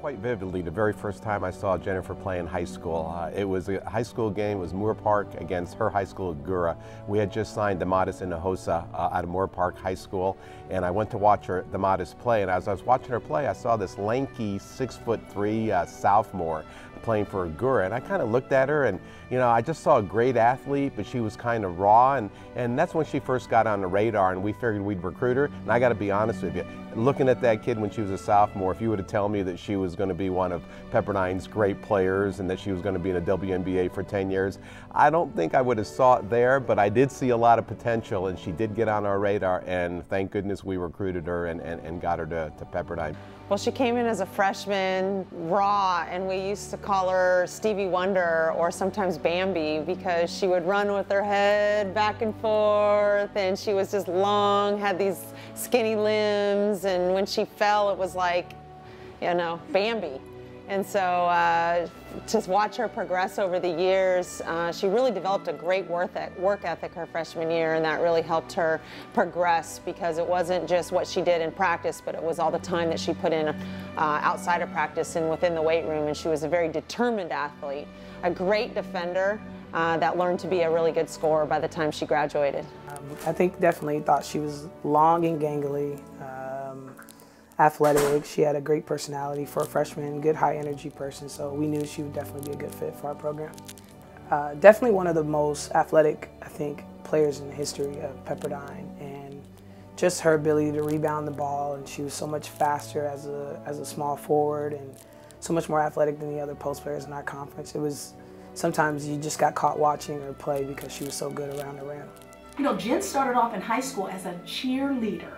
quite vividly the very first time I saw Jennifer play in high school. It was a high school game. It was Moore Park against her high school at Gura. We had just signed Damatis Hinojosa out of Moore Park High School, and I went to watch her, Damatis play, and as I was watching her play, I saw this lanky 6'3" sophomore playing for Gura, and I kind of looked at her, and I just saw a great athlete, but she was kind of raw, and that's when she first got on the radar, and we figured we'd recruit her. And I got to be honest with you, looking at that kid when she was a sophomore, if you were to tell me that she was going to be one of Pepperdine's great players and that she was going to be in the WNBA for 10 years, I don't think I would have saw it there, but I did see a lot of potential, and she did get on our radar, and thank goodness we recruited her and got her to Pepperdine. Well, she came in as a freshman, raw, and we used to call her Stevie Wonder or sometimes Bambi because she would run with her head back and forth, and she was just long, had these skinny limbs, and when she fell, it was like, Bambi. And so to watch her progress over the years, she really developed a great work ethic her freshman year, and that really helped her progress because it wasn't just what she did in practice, but it was all the time that she put in outside of practice and within the weight room, and she was a very determined athlete, a great defender that learned to be a really good scorer by the time she graduated. I think definitely thought she was long and gangly. Athletic. She had a great personality for a freshman, good high energy person, so we knew she would definitely be a good fit for our program. Definitely one of the most athletic, I think, players in the history of Pepperdine, and just her ability to rebound the ball, and she was so much faster as a small forward and so much more athletic than the other post players in our conference. It was, sometimes you just got caught watching her play because she was so good around the rim. Jen started off in high school as a cheerleader.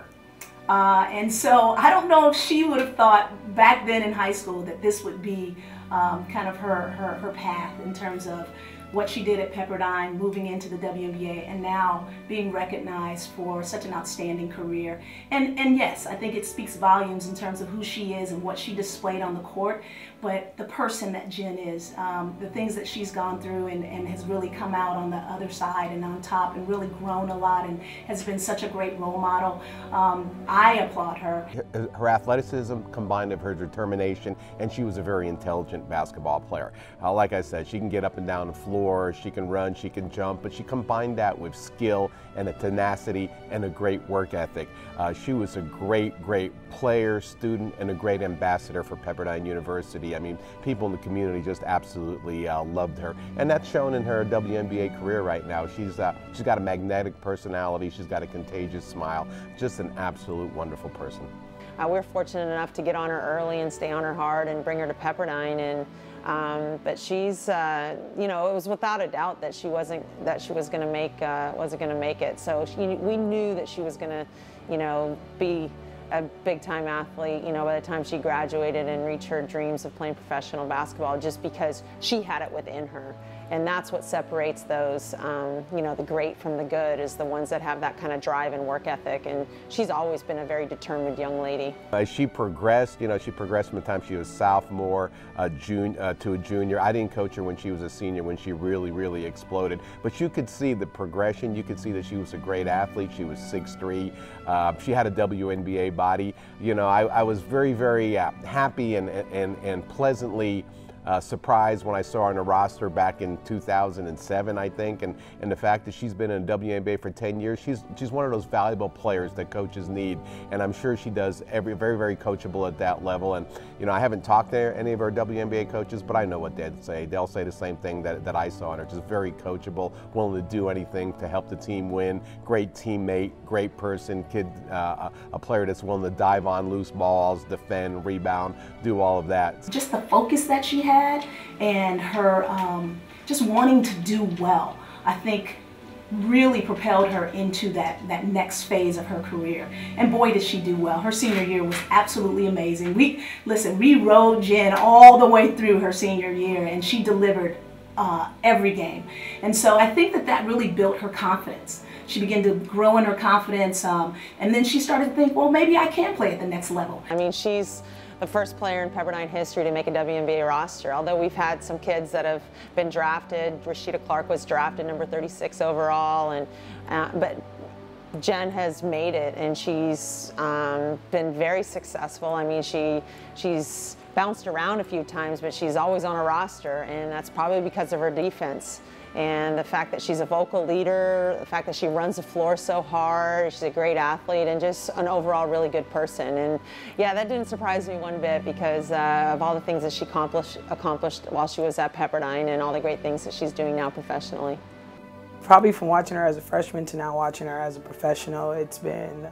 And so I don't know if she would have thought back then in high school that this would be kind of her path in terms of what she did at Pepperdine, moving into the WNBA, and now being recognized for such an outstanding career. And yes, I think it speaks volumes in terms of who she is and what she displayed on the court, but the person that Jen is, the things that she's gone through and has really come out on the other side and on top and really grown a lot and has been such a great role model. I applaud her. Her athleticism combined with her determination, and she was a very intelligent basketball player. Like I said, she can get up and down the floor, she can run, she can jump, but she combined that with skill and a tenacity and a great work ethic. She was a great player, student, and a great ambassador for Pepperdine University. I mean, people in the community just absolutely loved her, and that's shown in her WNBA career right now. She's got a magnetic personality, she's got a contagious smile, just an absolute wonderful person. We're fortunate enough to get on her early and stay on her hard and bring her to Pepperdine, and but she's, it was without a doubt that she wasn't going to make it. So we knew that she was going to, be a big-time athlete, by the time she graduated and reached her dreams of playing professional basketball, just because she had it within her. And that's what separates those, the great from the good, is the ones that have that kind of drive and work ethic. And she's always been a very determined young lady. As she progressed, she progressed from the time she was a sophomore to a junior. I didn't coach her when she was a senior, when she really exploded. But you could see the progression. You could see that she was a great athlete. She was 6'3". She had a WNBA body. I was very happy and pleasantly surprised when I saw her on the roster back in 2007, I think, and the fact that she's been in the WNBA for 10 years, she's one of those valuable players that coaches need, and I'm sure she does very coachable at that level. And I haven't talked to any of our WNBA coaches, but I know what they'd say. They'll say the same thing that I saw in her, just very coachable, willing to do anything to help the team win, great teammate, great person, a player that's willing to dive on loose balls, defend, rebound, do all of that. Just the focus that she had and her just wanting to do well, I think really propelled her into that next phase of her career. And boy, did she do well. Her senior year was absolutely amazing. We rode Jen all the way through her senior year, and she delivered every game. And so I think that really built her confidence. She began to grow in her confidence, and then she started to think, well, maybe I can play at the next level. I mean, she's the first player in Pepperdine history to make a WNBA roster, although we've had some kids that have been drafted. Rashida Clark was drafted number 36 overall, but Jen has made it, and she's been very successful. I mean, she's bounced around a few times, but she's always on a roster, and that's probably because of her defense. And the fact that she's a vocal leader, the fact that she runs the floor so hard, she's a great athlete, and just an overall really good person. And yeah, that didn't surprise me one bit because of all the things that she accomplished while she was at Pepperdine and all the great things that she's doing now professionally. Probably from watching her as a freshman to now watching her as a professional, it's been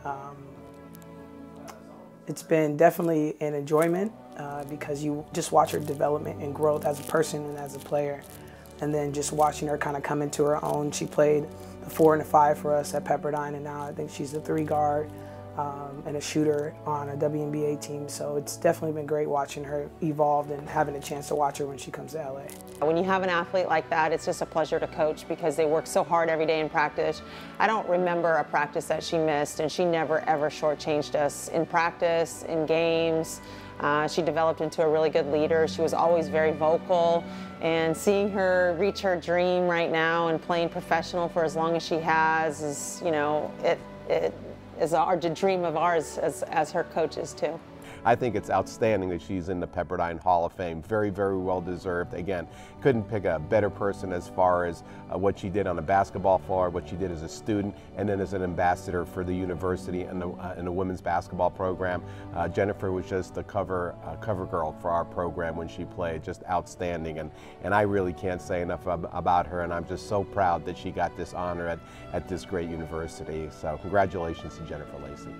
definitely an enjoyment because you just watch her development and growth as a person and as a player. And then just watching her kind of come into her own. She played the 4 and the 5 for us at Pepperdine, and now I think she's the 3 guard and a shooter on a WNBA team. So it's definitely been great watching her evolve and having a chance to watch her when she comes to LA. When you have an athlete like that, it's just a pleasure to coach because they work so hard every day in practice. I don't remember a practice that she missed, and she never ever shortchanged us in practice, in games. She developed into a really good leader. She was always very vocal, and seeing her reach her dream right now and playing professional for as long as she has is, you know, it is a dream of ours as her coaches too. I think it's outstanding that she's in the Pepperdine Hall of Fame. Very, very well deserved. Again, couldn't pick a better person as far as what she did on the basketball floor, what she did as a student, and then as an ambassador for the university and the women's basketball program. Jennifer was just the cover girl for our program when she played. Just outstanding, and I really can't say enough about her, and I'm just so proud that she got this honor at this great university. So congratulations to Jennifer Lacy.